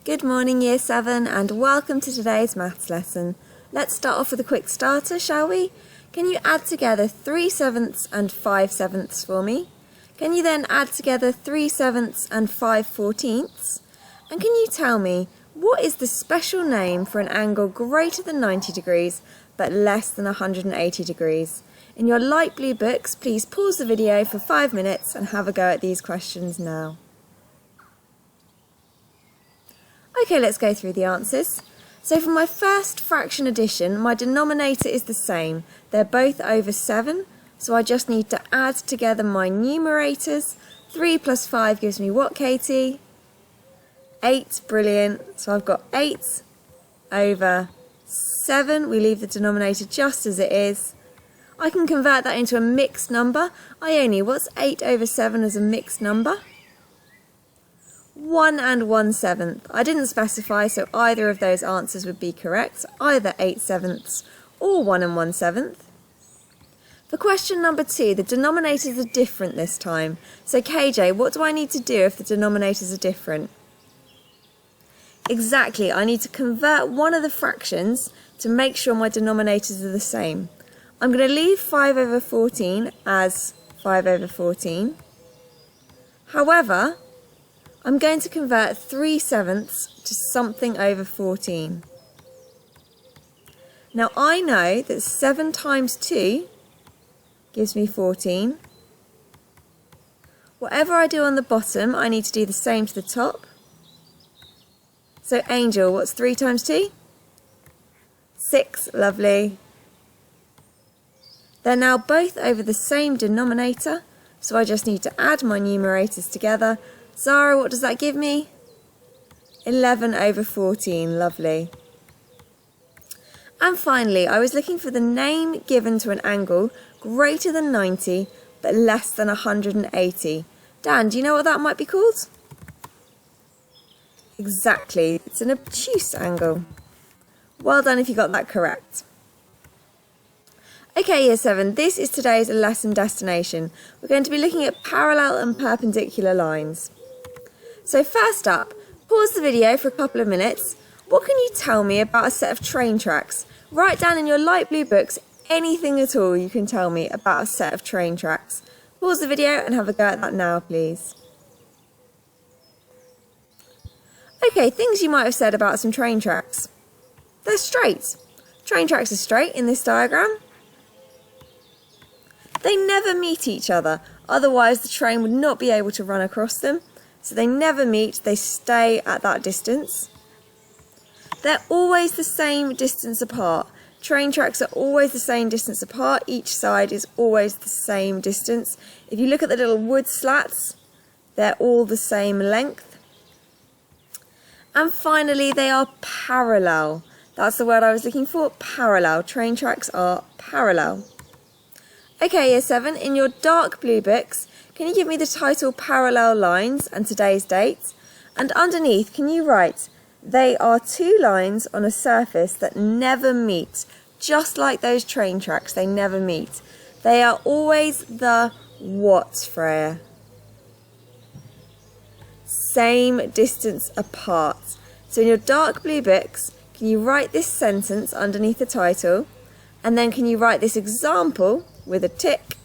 Good morning Year 7 and welcome to today's maths lesson. Let's start off with a quick starter, shall we? Can you add together 3/7 and 5/7 for me? Can you then add together 3/7 and 5/14? And can you tell me, what is the special name for an angle greater than 90 degrees but less than 180 degrees? In your light blue books, please pause the video for 5 minutes and have a go at these questions now. Okay, let's go through the answers. So for my first fraction addition, my denominator is the same. They're both over 7, so I just need to add together my numerators. 3 plus 5 gives me what, Katie? 8, brilliant. So I've got 8 over 7. We leave the denominator just as it is. I can convert that into a mixed number. Ione, what's 8 over 7 as a mixed number? 1 and 1/7. I didn't specify, so either of those answers would be correct, either 8/7 or 1 and 1/7. For question number 2, the denominators are different this time. So KJ, what do I need to do if the denominators are different? Exactly, I need to convert one of the fractions to make sure my denominators are the same. I'm going to leave 5 over 14 as 5 over 14. However, I'm going to convert 3/7 to something over 14. Now I know that 7 times 2 gives me 14. Whatever I do on the bottom, I need to do the same to the top. So Angel, what's 3 times 2? 6, lovely. They're now both over the same denominator, so I just need to add my numerators together. Zara, what does that give me? 11 over 14, lovely. And finally, I was looking for the name given to an angle greater than 90 but less than 180. Dan, do you know what that might be called? Exactly, it's an obtuse angle. Well done if you got that correct. Okay, Year 7, this is today's lesson destination. We're going to be looking at parallel and perpendicular lines. So first up, pause the video for a couple of minutes. What can you tell me about a set of train tracks? Write down in your light blue books anything at all you can tell me about a set of train tracks. Pause the video and have a go at that now, please. Okay, things you might have said about some train tracks. They're straight. Train tracks are straight in this diagram. They never meet each other, otherwise the train would not be able to run across them. So they never meet, they stay at that distance. They're always the same distance apart. Train tracks are always the same distance apart, each side is always the same distance. If you look at the little wood slats, they're all the same length. And finally, they are parallel. That's the word I was looking for, parallel. Train tracks are parallel. Okay, Year 7, in your dark blue books, can you give me the title Parallel Lines and today's date? And underneath, can you write, they are two lines on a surface that never meet. Just like those train tracks, they never meet. They are always the what, Freya? Same distance apart. So in your dark blue books, can you write this sentence underneath the title? And then can you write this example with a tick?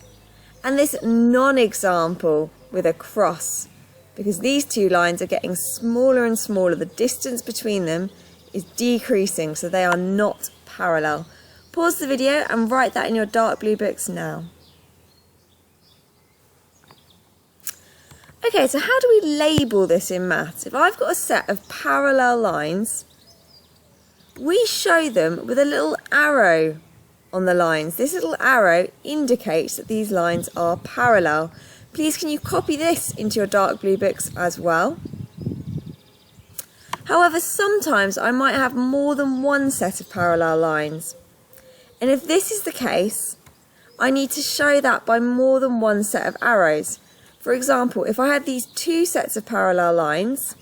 And this non-example with a cross, because these two lines are getting smaller and smaller. The distance between them is decreasing, so they are not parallel. Pause the video and write that in your dark blue books now. Okay, so how do we label this in maths? If I've got a set of parallel lines, we show them with a little arrow on the lines. This little arrow indicates that these lines are parallel. Please can you copy this into your dark blue books as well? However, sometimes I might have more than one set of parallel lines. And if this is the case, I need to show that by more than one set of arrows. For example, if I had these two sets of parallel lines,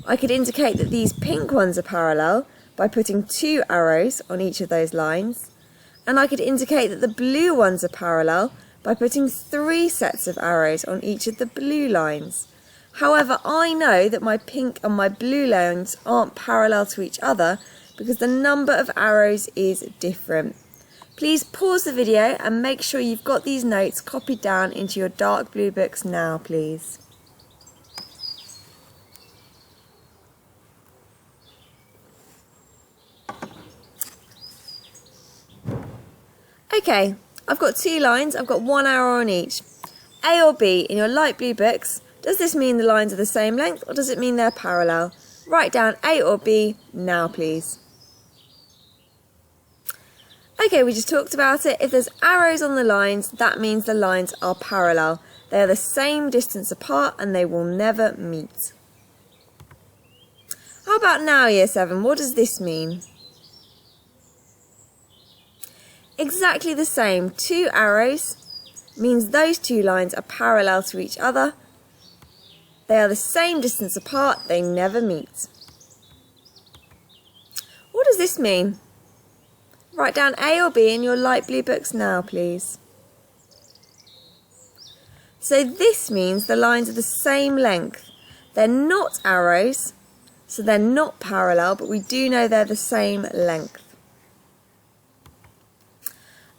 I could indicate that these pink ones are parallel by putting 2 arrows on each of those lines. And I could indicate that the blue ones are parallel by putting 3 sets of arrows on each of the blue lines. However, I know that my pink and my blue lines aren't parallel to each other because the number of arrows is different. Please pause the video and make sure you've got these notes copied down into your dark blue books now, please. Okay, I've got two lines, I've got one arrow on each. A or B in your light blue books, does this mean the lines are the same length or does it mean they're parallel? Write down A or B now, please. Okay, we just talked about it. If there's arrows on the lines, that means the lines are parallel. They are the same distance apart and they will never meet. How about now, Year 7? What does this mean? Exactly the same. Two arrows means those two lines are parallel to each other. They are the same distance apart. They never meet. What does this mean? Write down A or B in your light blue books now, please. So this means the lines are the same length. They're not arrows, so they're not parallel, but we do know they're the same length.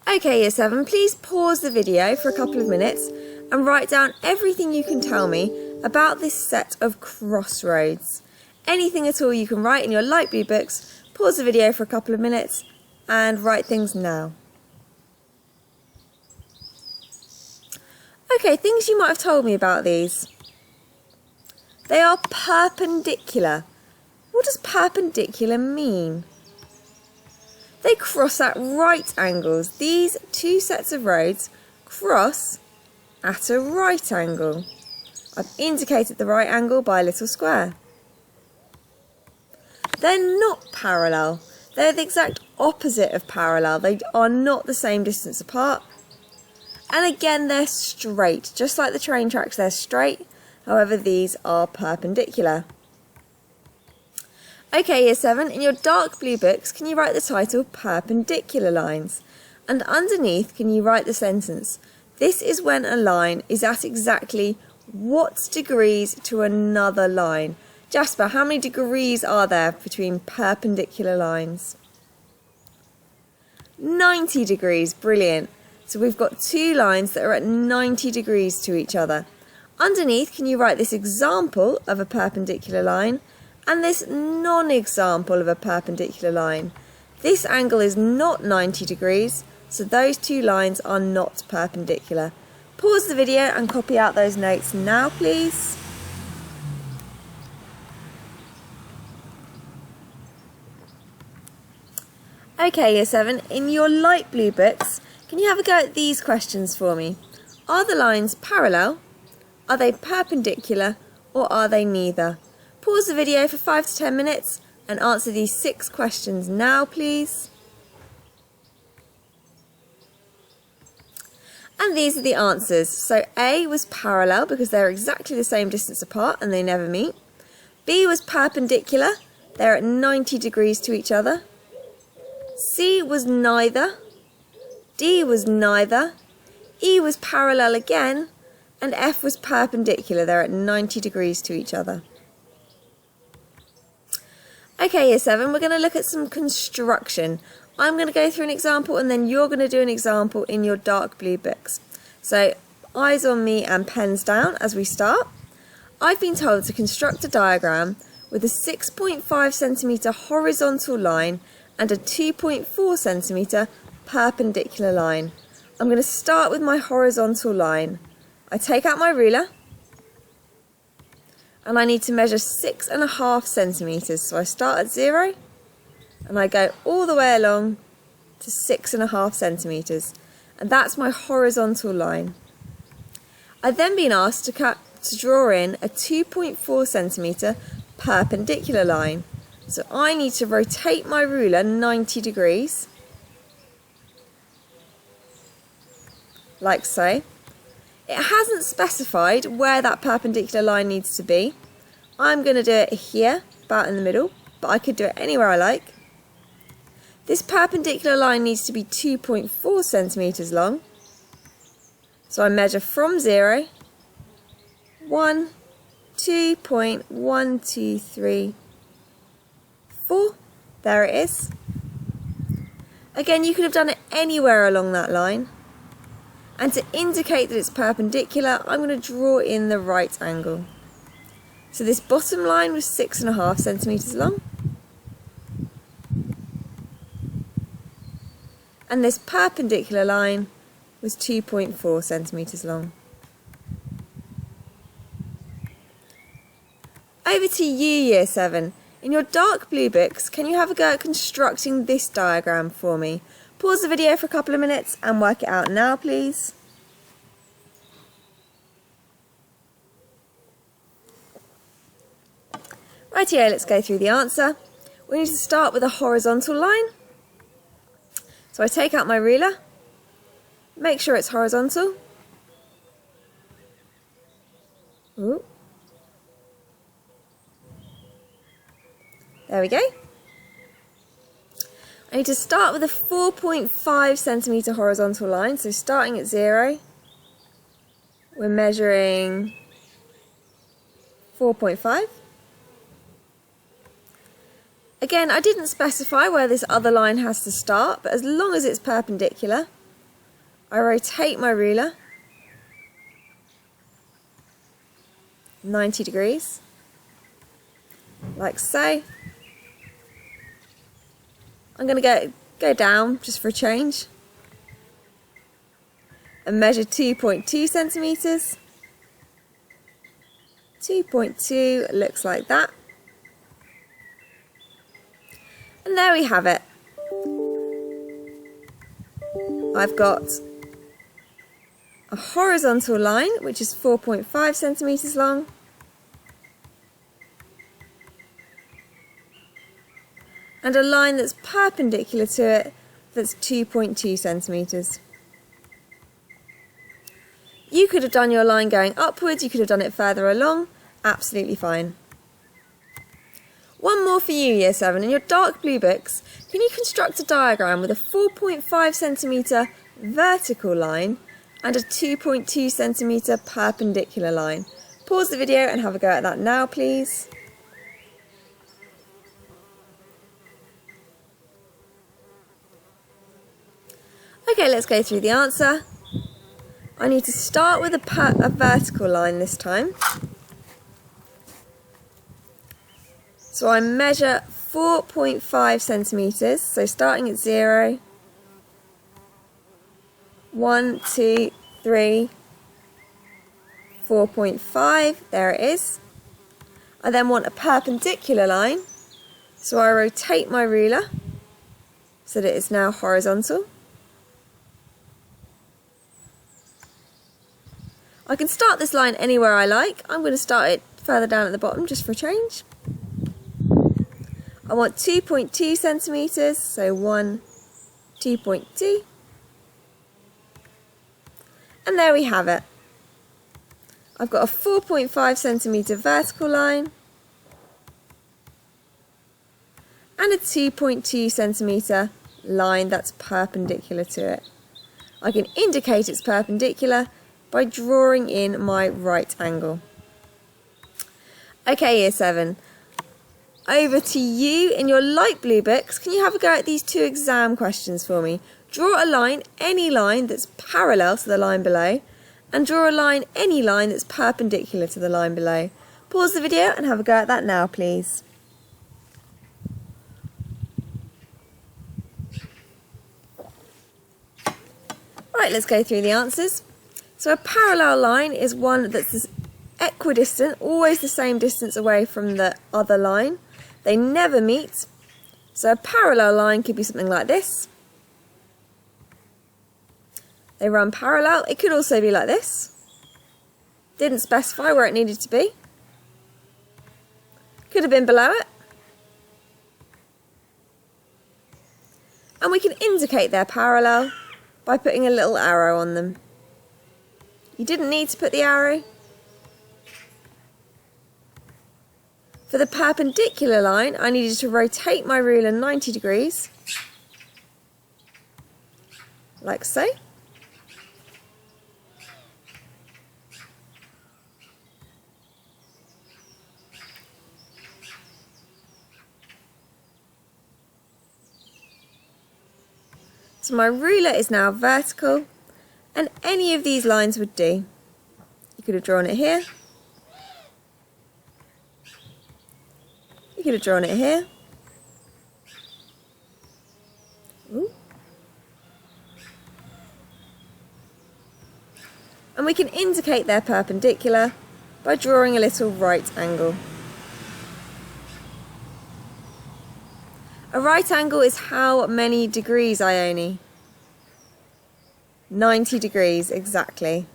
Okay, Year 7, please pause the video for a couple of minutes and write down everything you can tell me about this set of crossroads. Anything at all you can write in your light blue books. Pause the video for a couple of minutes and write things now. Okay, things you might have told me about these. They are perpendicular. What does perpendicular mean? They cross at right angles. These two sets of roads cross at a right angle. I've indicated the right angle by a little square. They're not parallel. They're the exact opposite of parallel. They are not the same distance apart. And again, they're straight. Just like the train tracks, they're straight. However, these are perpendicular. Okay, Year 7, in your dark blue books, can you write the title Perpendicular Lines? And underneath, can you write the sentence, this is when a line is at exactly what degrees to another line? Jasper, how many degrees are there between perpendicular lines? 90 degrees, brilliant. So we've got two lines that are at 90 degrees to each other. Underneath, can you write this example of a perpendicular line and this non-example of a perpendicular line? This angle is not 90 degrees, so those two lines are not perpendicular. Pause the video and copy out those notes now, please. Okay, Year 7, in your light blue books, can you have a go at these questions for me? Are the lines parallel? Are they perpendicular? Or are they neither? Pause the video for 5 to 10 minutes and answer these 6 questions now, please. And these are the answers. So A was parallel because they're exactly the same distance apart and they never meet. B was perpendicular. They're at 90 degrees to each other. C was neither. D was neither. E was parallel again. And F was perpendicular. They're at 90 degrees to each other. Okay, Year 7, we're going to look at some construction. I'm going to go through an example and then you're going to do an example in your dark blue books. So, eyes on me and pens down as we start. I've been told to construct a diagram with a 6.5 centimetre horizontal line and a 2.4 centimetre perpendicular line. I'm going to start with my horizontal line. I take out my ruler and I need to measure 6.5 centimetres. So I start at 0 and I go all the way along to 6.5 centimetres. And that's my horizontal line. I've then been asked to draw in a 2.4 centimetre perpendicular line. So I need to rotate my ruler 90 degrees, like so. It hasn't specified where that perpendicular line needs to be. I'm going to do it here, about in the middle, but I could do it anywhere I like. This perpendicular line needs to be 2.4 centimetres long. So I measure from 0, 1, 2.1234. There it is. Again, you could have done it anywhere along that line. And to indicate that it's perpendicular, I'm going to draw in the right angle. So this bottom line was 6.5 centimetres long. And this perpendicular line was 2.4 centimetres long. Over to you, Year 7. In your dark blue books, can you have a go at constructing this diagram for me? Pause the video for a couple of minutes and work it out now, please. Rightio, let's go through the answer. We need to start with a horizontal line. So I take out my ruler, make sure it's horizontal. Ooh. There we go. I need to start with a 4.5 centimetre horizontal line. So starting at 0, we're measuring 4.5. Again, I didn't specify where this other line has to start, but as long as it's perpendicular, I rotate my ruler 90 degrees, like so. I'm going to go down just for a change and measure 2.2 centimetres. 2.2 looks like that. And there we have it. I've got a horizontal line which is 4.5 centimetres long, and a line that's perpendicular to it that's 2.2 centimetres. You could have done your line going upwards, you could have done it further along, absolutely fine. One more for you, Year 7. In your dark blue books, can you construct a diagram with a 4.5 centimetre vertical line and a 2.2 centimetre perpendicular line? Pause the video and have a go at that now, please. Okay, let's go through the answer. I need to start with a vertical line this time. So I measure 4.5 centimetres, so starting at 0, 1, 2, 3, 4.5, there it is. I then want a perpendicular line, so I rotate my ruler so that it's now horizontal. I can start this line anywhere I like. I'm going to start it further down at the bottom just for a change. I want 2.2 centimetres, so 1, 2.2. And there we have it. I've got a 4.5 centimetre vertical line and a 2.2 centimetre line that's perpendicular to it. I can indicate it's perpendicular by drawing in my right angle. Okay, Year 7. Over to you. In your light blue books, can you have a go at these two exam questions for me? Draw a line, any line that's parallel to the line below, and draw a line, any line that's perpendicular to the line below. Pause the video and have a go at that now, please. Right, let's go through the answers. So a parallel line is one that's equidistant, always the same distance away from the other line. They never meet. So a parallel line could be something like this. They run parallel. It could also be like this. Didn't specify where it needed to be. Could have been below it. And we can indicate they're parallel by putting a little arrow on them. You didn't need to put the arrow. For the perpendicular line, I needed to rotate my ruler 90 degrees, like so. So my ruler is now vertical, and any of these lines would do. You could have drawn it here. You could have drawn it here. Ooh. And we can indicate they're perpendicular by drawing a little right angle. A right angle is how many degrees, Ione? 90 degrees, exactly.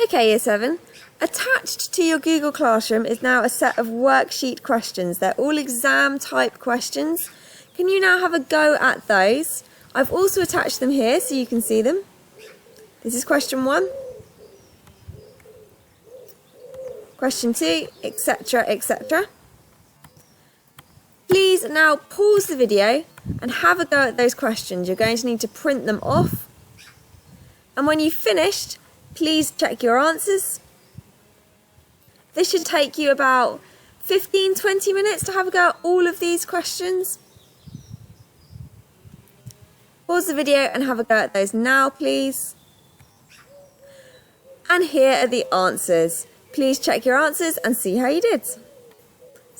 Okay, Year 7. Attached to your Google Classroom is now a set of worksheet questions. They're all exam type questions. Can you now have a go at those? I've also attached them here so you can see them. This is question 1. Question 2, etc, etc. Please now pause the video and have a go at those questions. You're going to need to print them off. And when you've finished, please check your answers. This should take you about 15-20 minutes to have a go at all of these questions. Pause the video and have a go at those now, please. And here are the answers. Please check your answers and see how you did. So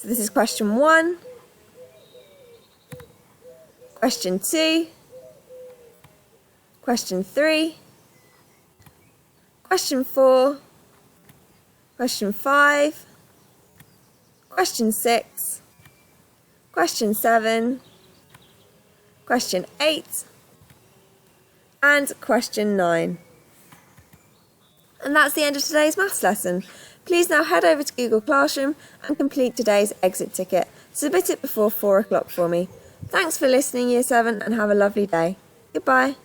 this is question 1. Question 2. Question 3. Question 4. Question 5. Question 6. Question 7. Question 8. And question 9. And that's the end of today's maths lesson. Please now head over to Google Classroom and complete today's exit ticket. Submit it before 4 o'clock for me. Thanks for listening, Year 7, and have a lovely day. Goodbye.